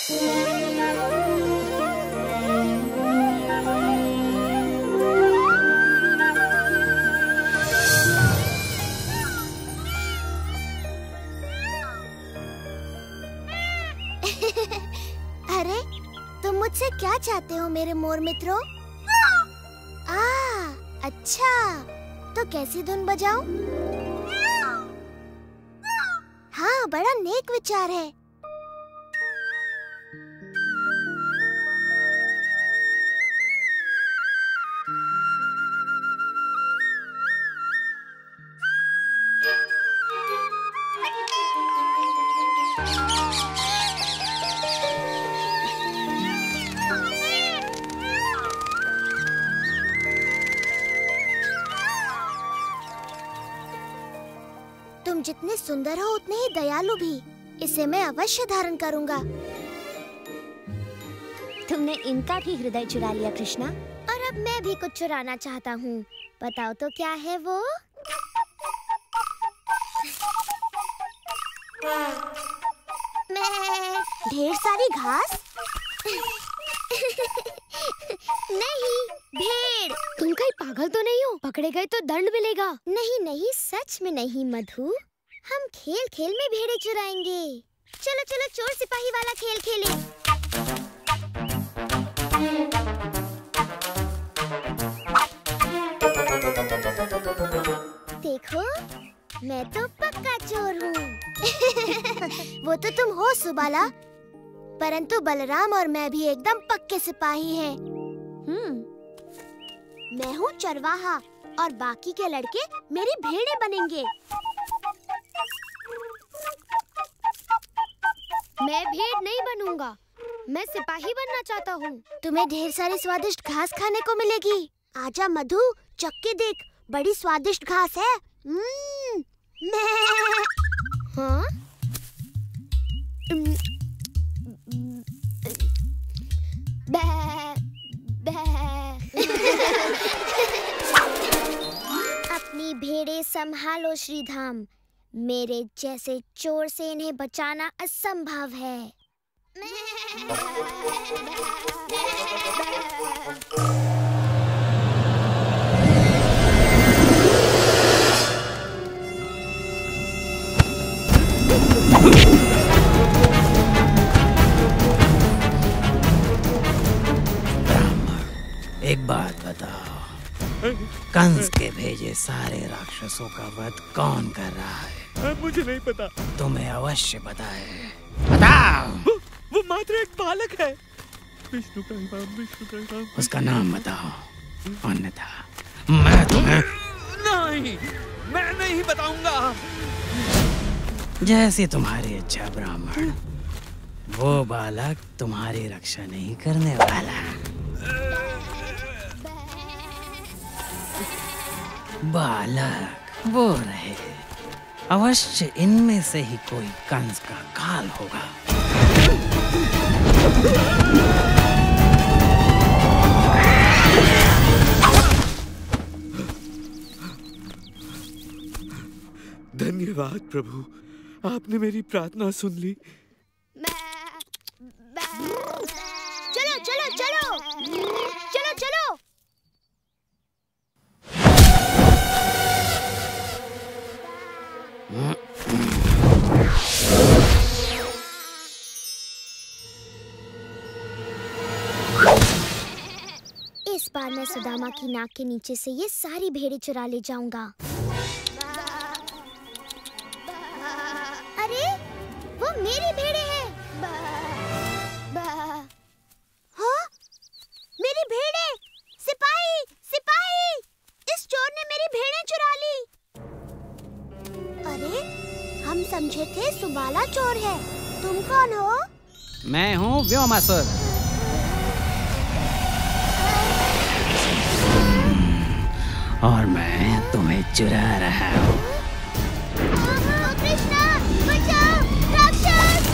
अरे, तुम मुझसे क्या चाहते हो मेरे मोर मित्रों? अच्छा, तो कैसी धुन बजाऊं? हाँ, बड़ा नेक विचार है। तुम जितने सुंदर हो उतने ही दयालु भी। इसे मैं अवश्य धारण करूंगा। तुमने इनका भी हृदय चुरा लिया कृष्णा। और अब मैं भी कुछ चुराना चाहता हूँ। बताओ तो क्या है वो? मैं ढेर सारी घास? नहीं, भेड़। तुम कहीं पागल तो नहीं हो? पकड़े गए तो दंड मिलेगा। नहीं नहीं, सच में नहीं मधु। हम खेल खेल में भेड़े चुराएंगे। चलो चलो, चोर सिपाही वाला खेल खेलें। देखो, मैं तो पक्का चोर हूँ। वो तो तुम हो सुबाला, परंतु बलराम और मैं भी एकदम पक्के सिपाही हैं। मैं हूँ चरवाहा और बाकी के लड़के मेरी भेड़ें बनेंगे। मैं भेड़ नहीं बनूंगा, मैं सिपाही बनना चाहता हूँ। तुम्हें ढेर सारी स्वादिष्ट घास खाने को मिलेगी। आजा मधु, चख के देख, बड़ी स्वादिष्ट घास है। हाँ? अपनी भेड़ें संभालो श्रीधाम। मेरे जैसे चोर से इन्हें बचाना असंभव है। एक बात बताओ, कंस के भेजे सारे राक्षसों का वध कौन कर रहा है? मुझे नहीं पता। तुम्हें अवश्य पता है। बताओ। वो मात्र एक बालक है। विष्णु का इमाम, विष्णु का इमाम। उसका नाम बताओ, अन्यथा मैं तुम्हें। नहीं, मैं नहीं बताऊंगा। जैसी तुम्हारी इच्छा ब्राह्मण। वो बालक तुम्हारी रक्षा नहीं करने वाला। बालक वो रहे, अवश्य इनमें से ही कोई कंस का काल होगा। धन्यवाद प्रभु, आपने मेरी प्रार्थना सुन ली। चलो चलो चलो चलो चलो। इस बार मैं सुदामा की नाक के नीचे से ये सारी भेड़ें चुरा ले जाऊंगा। अरे, वो मेरी भेड़ें हैं। हाँ? मेरी भेड़ें! सिपाही! सिपाही! इस चोर ने मेरी भेड़ें चुरा ली। अरे, हम समझे थे सुबाला चोर है। तुम कौन हो? मैं हूँ व्योमासुर। और मैं तुम्हें चुरा रहा हूँ। कृष्णा, बचाओ! राक्षस!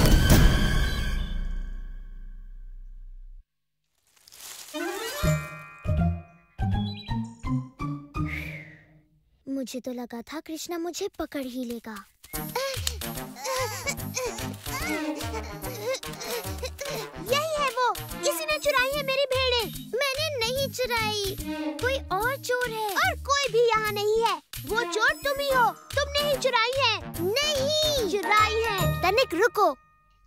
मुझे तो लगा था कृष्णा मुझे पकड़ ही लेगा।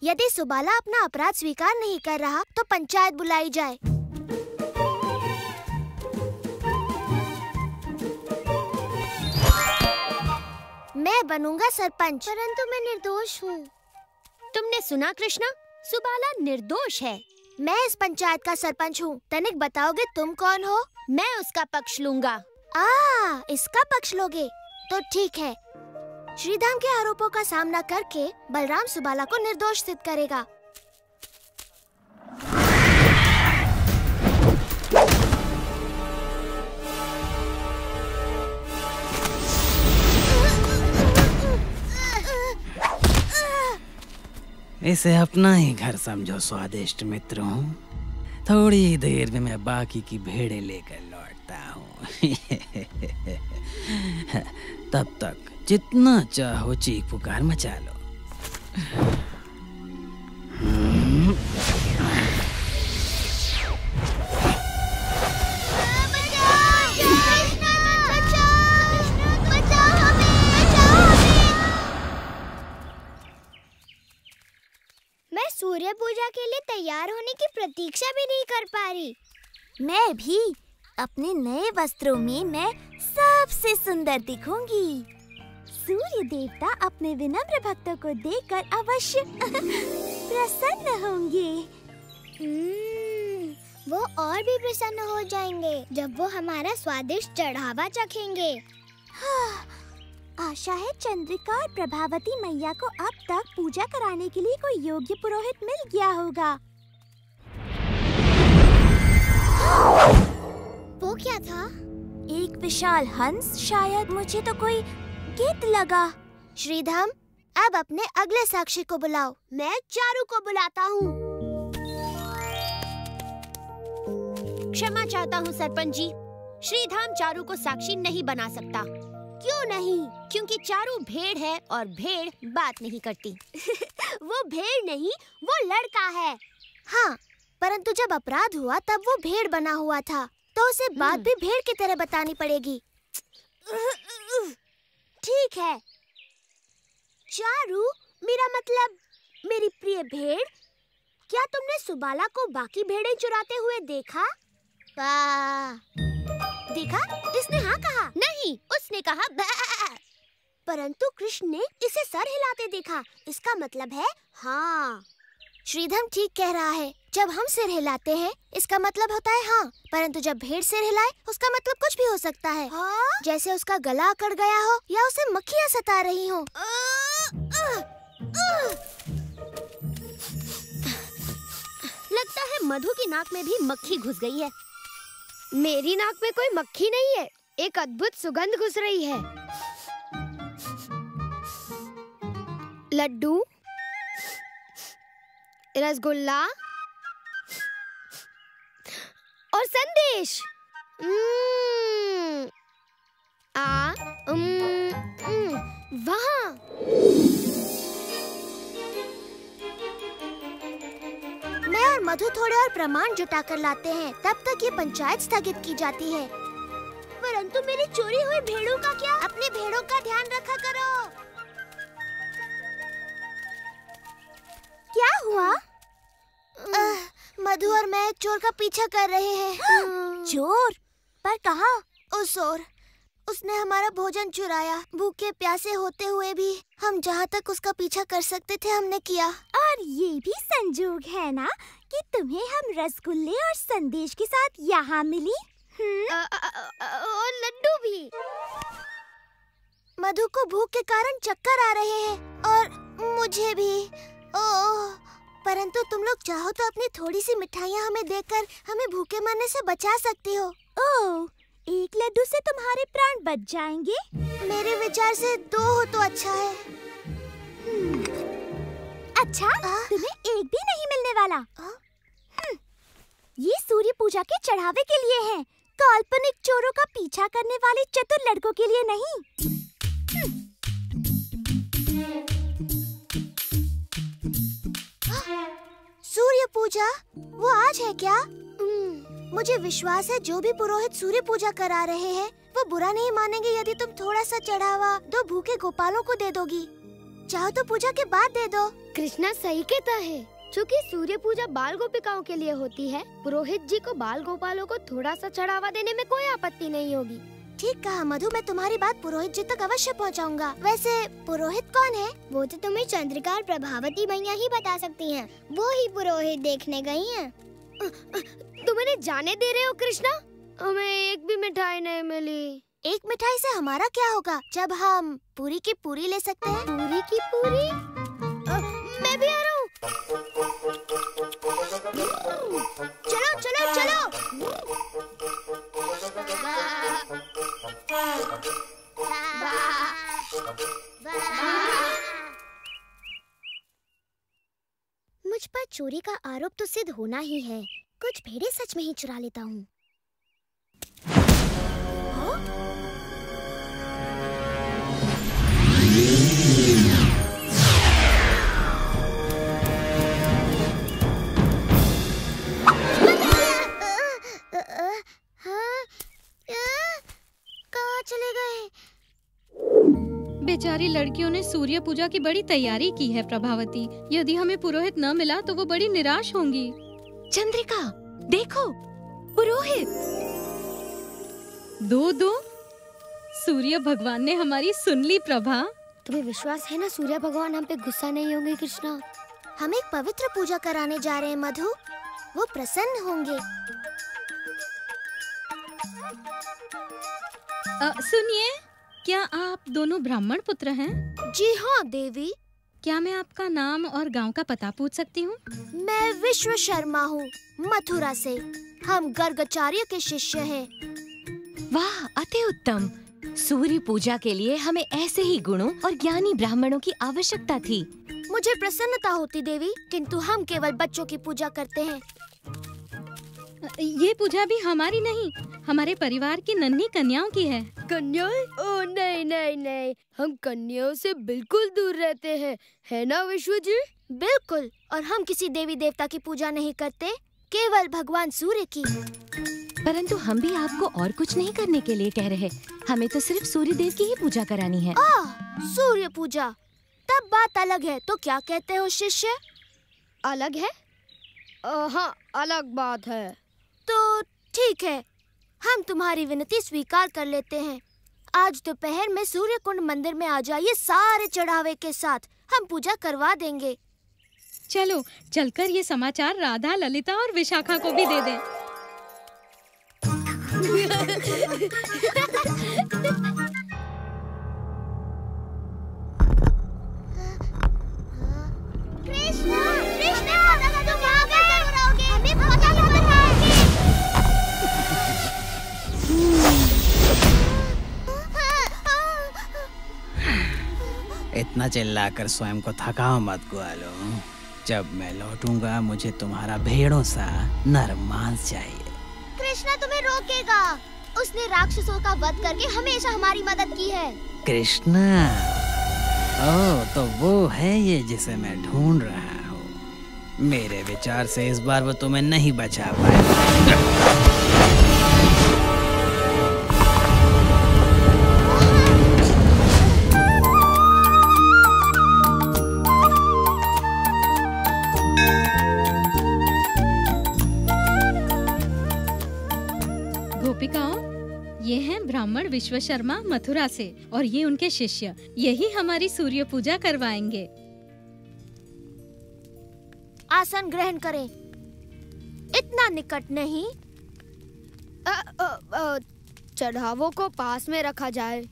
यदि सुबाला अपना अपराध स्वीकार नहीं कर रहा तो पंचायत बुलाई जाए। मैं बनूंगा सरपंच। परंतु मैं निर्दोष हूँ। तुमने सुना कृष्णा, सुबाला निर्दोष है। मैं इस पंचायत का सरपंच हूँ। तनिक बताओगे तुम कौन हो? मैं उसका पक्ष लूंगा। इसका पक्ष लोगे तो ठीक है। श्रीधाम के आरोपों का सामना करके बलराम सुबाला को निर्दोष सिद्ध करेगा। इसे अपना ही घर समझो स्वादिष्ट मित्रों। थोड़ी देर में मैं बाकी की भेड़ें लेकर लौटता हूँ। तब तक जितना चाहो चीख पुकार मचा लो। मैं सूर्य पूजा के लिए तैयार होने की प्रतीक्षा भी नहीं कर पा रही। मैं भी। अपने नए वस्त्रों में मैं सबसे सुंदर दिखूंगी। सूर्य देवता अपने विनम्र भक्तों को देखकर अवश्य प्रसन्न होंगे। वो और भी प्रसन्न हो जाएंगे जब वो हमारा स्वादिष्ट चढ़ावा चखेंगे। आशा है चंद्रिका और प्रभावती मैया को अब तक पूजा कराने के लिए कोई योग्य पुरोहित मिल गया होगा। वो क्या था? एक विशाल हंस शायद। मुझे तो कोई गीत लगा। श्रीधाम, अब अपने अगले साक्षी को बुलाओ। मैं चारू को बुलाता हूँ। क्षमा चाहता हूँ सरपंच जी, श्रीधाम चारू को साक्षी नहीं बना सकता। क्यों नहीं? क्योंकि चारू भेड़ है और भेड़ बात नहीं करती। वो भेड़ नहीं, वो लड़का है। हाँ, परंतु जब अपराध हुआ तब वो भेड़ बना हुआ था, तो उसे बात भी भेड़ की तरह बतानी पड़ेगी। ठीक है चारू, मेरा मतलब मेरी प्रिय भेड़, क्या तुमने सुबाला को बाकी भेड़ें चुराते हुए देखा? देखा? इसने हाँ कहा। नहीं, उसने कहा बा। परंतु कृष्ण ने इसे सर हिलाते देखा। इसका मतलब है हाँ। श्रीधम ठीक कह रहा है। जब हम सिर हिलाते हैं इसका मतलब होता है हाँ, परंतु जब भेड़ सिर हिलाए उसका मतलब कुछ भी हो सकता है। हाँ? जैसे उसका गला अकड़ गया हो या उसे मक्खियाँ सता रही हो। लगता है मधु की नाक में भी मक्खी घुस गई है। मेरी नाक में कोई मक्खी नहीं है, एक अद्भुत सुगंध घुस रही है। लड्डू, रसगुल्ला और संदेश। वहाँ मैं और मधु थोड़े और प्रमाण जुटाकर लाते हैं, तब तक ये पंचायत स्थगित की जाती है। परंतु मेरी चोरी हुई भेड़ों का क्या? अपनी भेड़ों का ध्यान रखा करो। क्या हुआ? मधु और मैं चोर का पीछा कर रहे हैं। चोर? पर कहाँ? उस ओर। उसने हमारा भोजन चुराया। भूखे प्यासे होते हुए भी हम जहाँ तक उसका पीछा कर सकते थे हमने किया। और ये भी संजोग है ना कि तुम्हें हम रसगुल्ले और संदेश के साथ यहाँ मिली। और लड्डू भी। मधु को भूख के कारण चक्कर आ रहे हैं और मुझे भी। ओह, परंतु तुम लोग चाहो तो अपनी थोड़ी सी मिठाइयाँ हमें देकर हमें भूखे मरने से बचा सकती हो। ओह, एक लड्डू से तुम्हारे प्राण बच जाएंगे। मेरे विचार से 2 हो तो अच्छा है। अच्छा, तुम्हें एक भी नहीं मिलने वाला। ये सूर्य पूजा के चढ़ावे के लिए है, काल्पनिक चोरों का पीछा करने वाले चतुर लड़कों के लिए नहीं। सूर्य पूजा वो आज है क्या? मुझे विश्वास है जो भी पुरोहित सूर्य पूजा करा रहे हैं वो बुरा नहीं मानेंगे यदि तुम थोड़ा सा चढ़ावा 2 भूखे गोपालों को दे दोगी। चाहो तो पूजा के बाद दे दो। कृष्णा सही कहता है, क्योंकि सूर्य पूजा बाल गोपिकाओं के लिए होती है। पुरोहित जी को बाल गोपालों को थोड़ा सा चढ़ावा देने में कोई आपत्ति नहीं होगी। ठीक कहा मधु, मैं तुम्हारी बात पुरोहित जी तक अवश्य पहुंचाऊंगा। वैसे पुरोहित कौन है? वो तो तुम्हें चंद्रिका और प्रभावती भैया ही बता सकती हैं। वो ही पुरोहित देखने गई हैं। तुम इन्हें जाने दे रहे हो कृष्णा? हमें एक भी मिठाई नहीं मिली। एक मिठाई से हमारा क्या होगा, जब हम पूरी की पूरी ले सकते हैं। पूरी की पूरी? मैं भी आ रहा हूँ। चलो चलो चलो। मुझ पर चोरी का आरोप तो सिद्ध होना ही है। कुछ भेड़े सच में ही चुरा लेता हूँ। कहाँ चले गए? बेचारी लड़कियों ने सूर्य पूजा की बड़ी तैयारी की है प्रभावती। यदि हमें पुरोहित न मिला तो वो बड़ी निराश होंगी। चंद्रिका, देखो पुरोहित। दो सूर्य भगवान ने हमारी सुन ली प्रभा। तुम्हें विश्वास है ना सूर्य भगवान हम पे गुस्सा नहीं होंगे कृष्णा? हम एक पवित्र पूजा कराने जा रहे हैं मधु, वो प्रसन्न होंगे। सुनिए, क्या आप दोनों ब्राह्मण पुत्र हैं? जी हाँ देवी। क्या मैं आपका नाम और गांव का पता पूछ सकती हूँ? मैं विश्व शर्मा हूँ, मथुरा से। हम गर्गाचार्य के शिष्य हैं। वाह, अति उत्तम। सूर्य पूजा के लिए हमें ऐसे ही गुणों और ज्ञानी ब्राह्मणों की आवश्यकता थी। मुझे प्रसन्नता होती देवी, किंतु हम केवल बच्चों की पूजा करते हैं। ये पूजा भी हमारी नहीं, हमारे परिवार की नन्ही कन्याओं की है। कन्याएं? ओ नहीं नहीं नहीं, हम कन्याओं से बिल्कुल दूर रहते हैं, है ना विश्व जी? बिल्कुल। और हम किसी देवी देवता की पूजा नहीं करते, केवल भगवान सूर्य की। परंतु हम भी आपको और कुछ नहीं करने के लिए कह रहे। हमें तो सिर्फ सूर्य देव की ही पूजा करानी है। सूर्य पूजा, तब बात अलग है। तो क्या कहते हो शिष्य? अलग है? हाँ, अलग बात है। तो ठीक है, हम तुम्हारी विनती स्वीकार कर लेते हैं। आज दोपहर में सूर्य कुंड मंदिर में आ जाइए सारे चढ़ावे के साथ, हम पूजा करवा देंगे। चलो चलकर ये समाचार राधा, ललिता और विशाखा को भी दे दें। कृष्णा, कृष्णा, तुम यहाँ कैसे उड़ोगे? हमें पता लगा था। इतना चिल्लाकर स्वयं को थकाओ मत ग्वालो। जब मैं लौटूंगा मुझे तुम्हारा भेड़ों सा नरम मांस चाहिए। कृष्णा तुम्हें रोकेगा। उसने राक्षसों का वध करके हमेशा हमारी मदद की है। कृष्णा, ओह तो वो है ये जिसे मैं ढूंढ रहा हूँ। मेरे विचार से इस बार वो तुम्हें नहीं बचा पाएगा। ये हैं ब्राह्मण विश्व शर्मा मथुरा से और ये उनके शिष्य। यही हमारी सूर्य पूजा करवाएंगे। आसन ग्रहण करें, इतना निकट नहीं। चढ़ावों को पास में रखा जाए।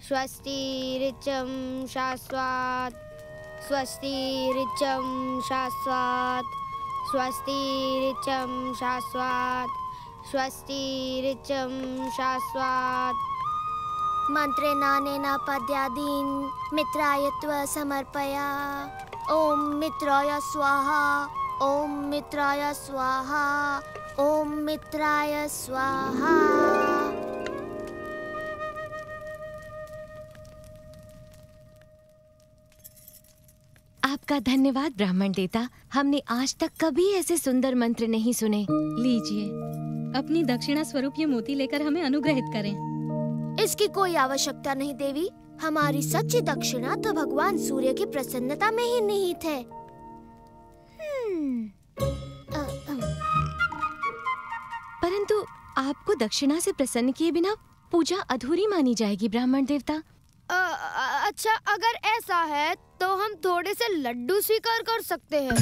स्वस्ति ऋचं शाश्वत, स्वस्ति ऋचं शाश्वत, स्वस्ति ऋचं शाश्वत, स्वस्ति ऋचं शाश्वत। मंत्रेणानेन पद्यादीन् मित्राय त्व समर्पया। ओम मित्राय स्वाहा, ओम मित्राय स्वाहा, ओम मित्राय स्वाहा। आपका धन्यवाद ब्राह्मण देवता। हमने आज तक कभी ऐसे सुंदर मंत्र नहीं सुने। लीजिए, अपनी दक्षिणा स्वरूप ये मोती लेकर हमें अनुग्रहित करें। इसकी कोई आवश्यकता नहीं देवी। हमारी सच्ची दक्षिणा तो भगवान सूर्य की प्रसन्नता में ही निहित है। परंतु आपको दक्षिणा से प्रसन्न किए बिना पूजा अधूरी मानी जाएगी ब्राह्मण देवता। अच्छा, अगर ऐसा है तो हम थोड़े से लड्डू स्वीकार कर सकते हैं।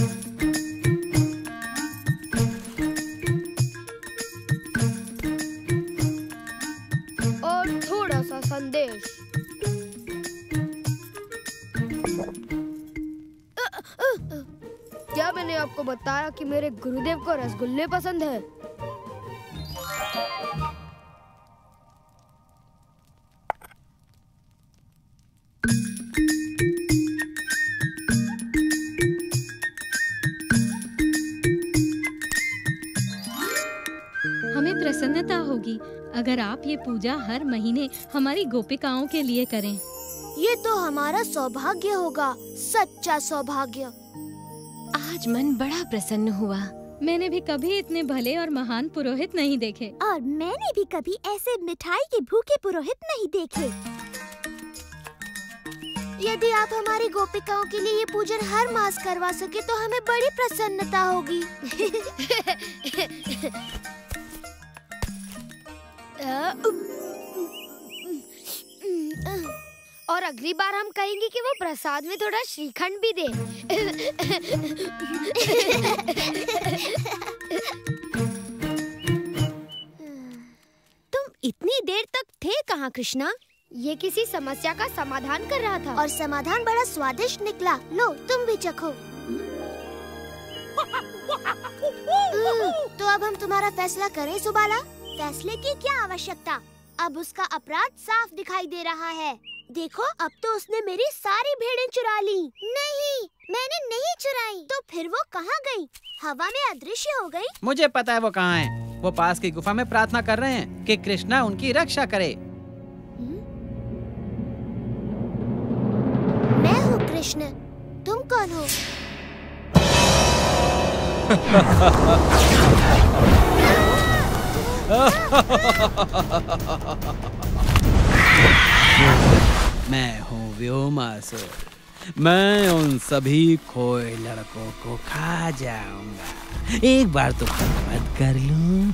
और थोड़ा सा संदेश। क्या मैंने आपको बताया कि मेरे गुरुदेव को रसगुल्ले पसंद है? हमें प्रसन्नता होगी अगर आप ये पूजा हर महीने हमारी गोपिकाओं के लिए करें। ये तो हमारा सौभाग्य होगा, सच्चा सौभाग्य। आज मन बड़ा प्रसन्न हुआ। मैंने भी कभी इतने भले और महान पुरोहित नहीं देखे। और मैंने भी कभी ऐसे मिठाई के भूखे पुरोहित नहीं देखे। यदि आप हमारी गोपिकाओं के लिए ये पूजन हर मास करवा सके तो हमें बड़ी प्रसन्नता होगी। और अगली बार हम कहेंगे कि वो प्रसाद में थोड़ा श्रीखंड भी दे। तुम इतनी देर तक थे कहाँ कृष्णा? ये किसी समस्या का समाधान कर रहा था। और समाधान बड़ा स्वादिष्ट निकला। लो तुम भी चखो। तो अब हम तुम्हारा फैसला करें सुबाला? फैसले की क्या आवश्यकता? अब उसका अपराध साफ दिखाई दे रहा है। देखो, अब तो उसने मेरी सारी भेड़ें चुरा ली। नहीं, मैंने नहीं चुराई। तो फिर वो कहाँ गई? हवा में अदृश्य हो गई? मुझे पता है वो कहाँ है। वो पास की गुफा में प्रार्थना कर रहे हैं कि कृष्णा उनकी रक्षा करे। मैं हूँ कृष्ण। तुम कौन हो? मैं हूँ व्योमासुर। मैं उन सभी खोए लड़कों को खा जाऊंगा। एक बार तो मत कर लूं।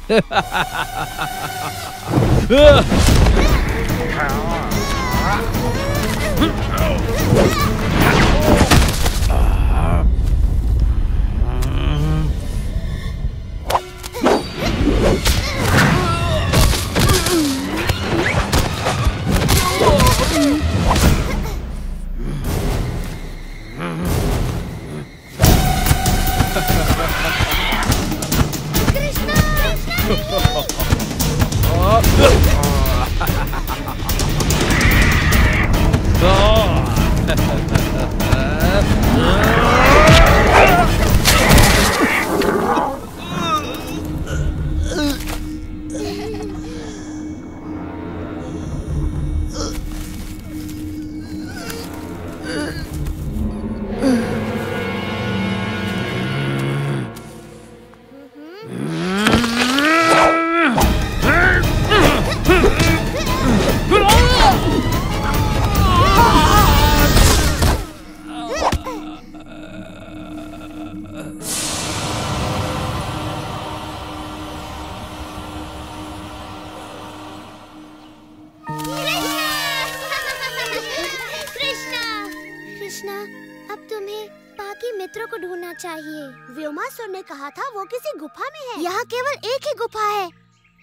चाहिए। व्योमासुर ने कहा था वो किसी गुफा में है। यहाँ केवल एक ही गुफा है,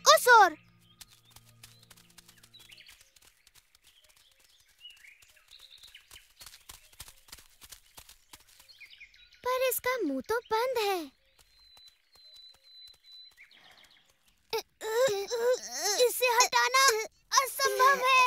उस ओर। पर इसका मुंह तो बंद है। इसे हटाना असंभव है।